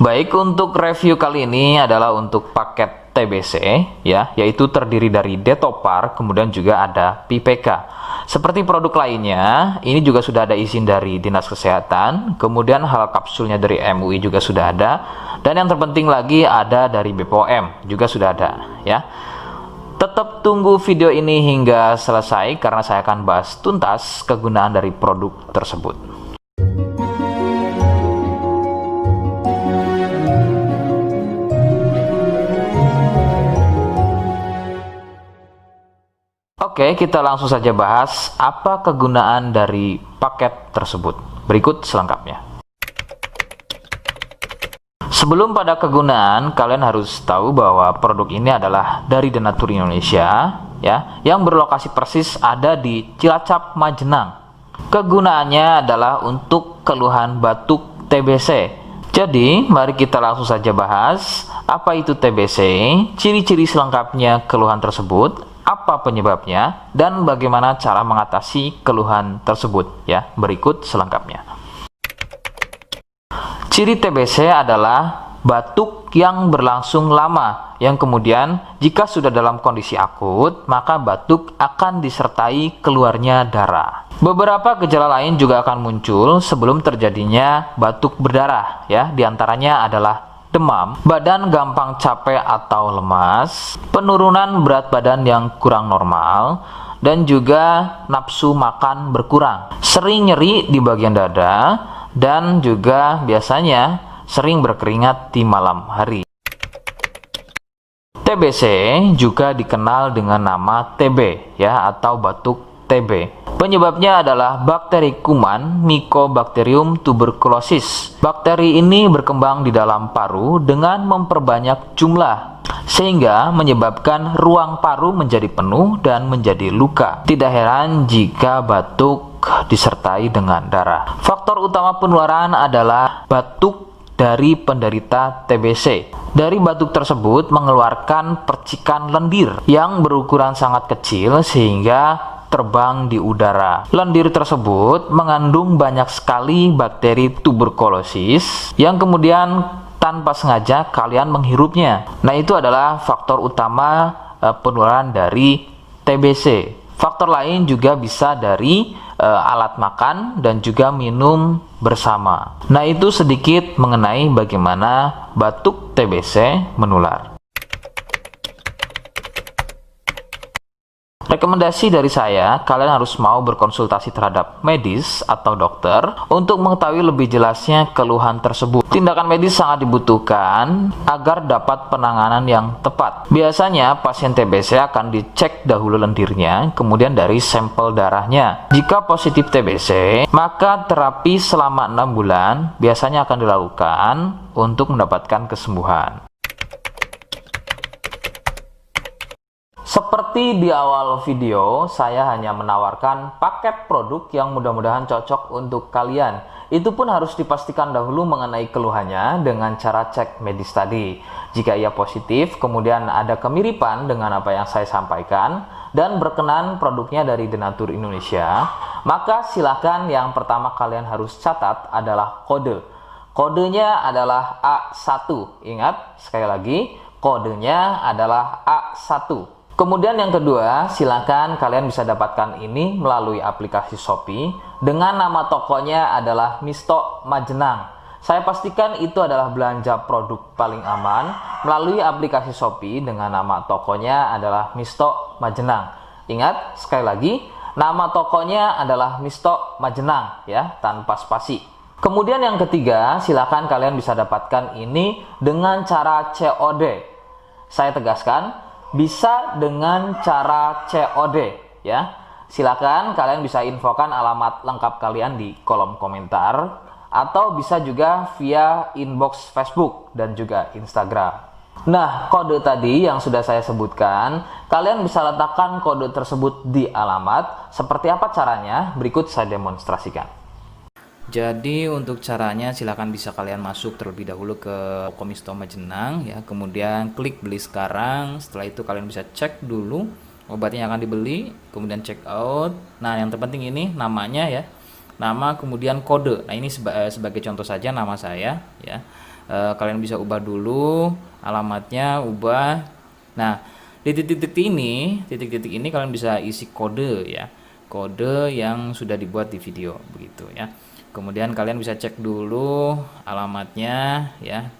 Baik, untuk review kali ini adalah untuk paket TBC ya, yaitu terdiri dari Detopar, kemudian juga ada PPK. Seperti produk lainnya, ini juga sudah ada izin dari Dinas Kesehatan, kemudian hal kapsulnya dari MUI juga sudah ada, dan yang terpenting lagi ada dari BPOM juga sudah ada ya. Tetap tunggu video ini hingga selesai karena saya akan bahas tuntas kegunaan dari produk tersebut. Oke, kita langsung saja bahas apa kegunaan dari paket tersebut. Berikut selengkapnya. Sebelum pada kegunaan, kalian harus tahu bahwa produk ini adalah dari Denatur Indonesia, ya, yang berlokasi persis ada di Cilacap, Majenang. Kegunaannya adalah untuk keluhan batuk TBC. Jadi, mari kita langsung saja bahas apa itu TBC, ciri-ciri selengkapnya keluhan tersebut, apa penyebabnya, dan bagaimana cara mengatasi keluhan tersebut ya. Berikut selengkapnya. Ciri TBC adalah batuk yang berlangsung lama, yang kemudian jika sudah dalam kondisi akut, maka batuk akan disertai keluarnya darah. Beberapa gejala lain juga akan muncul sebelum terjadinya batuk berdarah ya. Di antaranya adalah demam, badan gampang capek atau lemas, penurunan berat badan yang kurang normal, dan juga nafsu makan berkurang, sering nyeri di bagian dada, dan juga biasanya sering berkeringat di malam hari. TBC juga dikenal dengan nama TB ya, atau batuk TB. Penyebabnya adalah bakteri kuman Mycobacterium tuberculosis. Bakteri ini berkembang di dalam paru dengan memperbanyak jumlah, sehingga menyebabkan ruang paru menjadi penuh dan menjadi luka. Tidak heran jika batuk disertai dengan darah. Faktor utama penularan adalah batuk dari penderita TBC. Dari batuk tersebut mengeluarkan percikan lendir yang berukuran sangat kecil sehingga terbang di udara. Lendir tersebut mengandung banyak sekali bakteri tuberkulosis yang kemudian tanpa sengaja kalian menghirupnya. Nah, itu adalah faktor utama penularan dari TBC. Faktor lain juga bisa dari alat makan dan juga minum bersama. Nah, itu sedikit mengenai bagaimana batuk TBC menular. Rekomendasi dari saya, kalian harus mau berkonsultasi terhadap medis atau dokter untuk mengetahui lebih jelasnya keluhan tersebut. Tindakan medis sangat dibutuhkan agar dapat penanganan yang tepat. Biasanya pasien TBC akan dicek dahulu lendirnya, kemudian dari sampel darahnya. Jika positif TBC, maka terapi selama 6 bulan biasanya akan dilakukan untuk mendapatkan kesembuhan. Seperti di awal video, saya hanya menawarkan paket produk yang mudah-mudahan cocok untuk kalian. Itu pun harus dipastikan dahulu mengenai keluhannya dengan cara cek medis tadi. Jika ia positif, kemudian ada kemiripan dengan apa yang saya sampaikan, dan berkenan produknya dari Denatur Indonesia, maka silakan yang pertama kalian harus catat adalah kode. Kodenya adalah A1. Ingat, sekali lagi, kodenya adalah A1. Kemudian yang kedua, silakan kalian bisa dapatkan ini melalui aplikasi Shopee dengan nama tokonya adalah Misto Majenang. Saya pastikan itu adalah belanja produk paling aman melalui aplikasi Shopee dengan nama tokonya adalah Misto Majenang. Ingat, sekali lagi, nama tokonya adalah Misto Majenang ya, tanpa spasi. Kemudian yang ketiga, silakan kalian bisa dapatkan ini dengan cara COD. Saya tegaskan, bisa dengan cara COD ya. Silakan kalian bisa infokan alamat lengkap kalian di kolom komentar, atau bisa juga via inbox Facebook dan juga Instagram. Nah, kode tadi yang sudah saya sebutkan, kalian bisa letakkan kode tersebut di alamat. Seperti apa caranya? Berikut saya demonstrasikan. Jadi untuk caranya silakan bisa kalian masuk terlebih dahulu ke toko Misto Majenang ya, kemudian klik beli sekarang. Setelah itu kalian bisa cek dulu obatnya yang akan dibeli, kemudian check out. Nah, yang terpenting ini namanya ya, nama kemudian kode. Nah, ini sebagai contoh saja nama saya ya. Kalian bisa ubah dulu alamatnya, ubah. Nah, di titik-titik ini kalian bisa isi kode ya. Kode yang sudah dibuat di video begitu ya. Kemudian kalian bisa cek dulu alamatnya ya,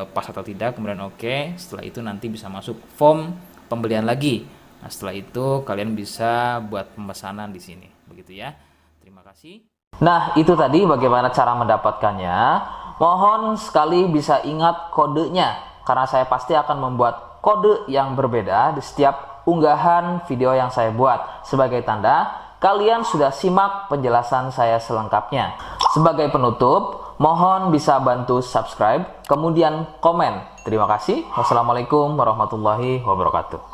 pas atau tidak, kemudian oke. Setelah itu nanti bisa masuk form pembelian lagi. Nah, setelah itu kalian bisa buat pemesanan di sini, begitu ya. Terima kasih. Nah, itu tadi bagaimana cara mendapatkannya. Mohon sekali bisa ingat kodenya, karena saya pasti akan membuat kode yang berbeda di setiap unggahan video yang saya buat. Sebagai tanda, kalian sudah simak penjelasan saya selengkapnya. Sebagai penutup, mohon bisa bantu subscribe, kemudian komen. Terima kasih. Wassalamualaikum warahmatullahi wabarakatuh.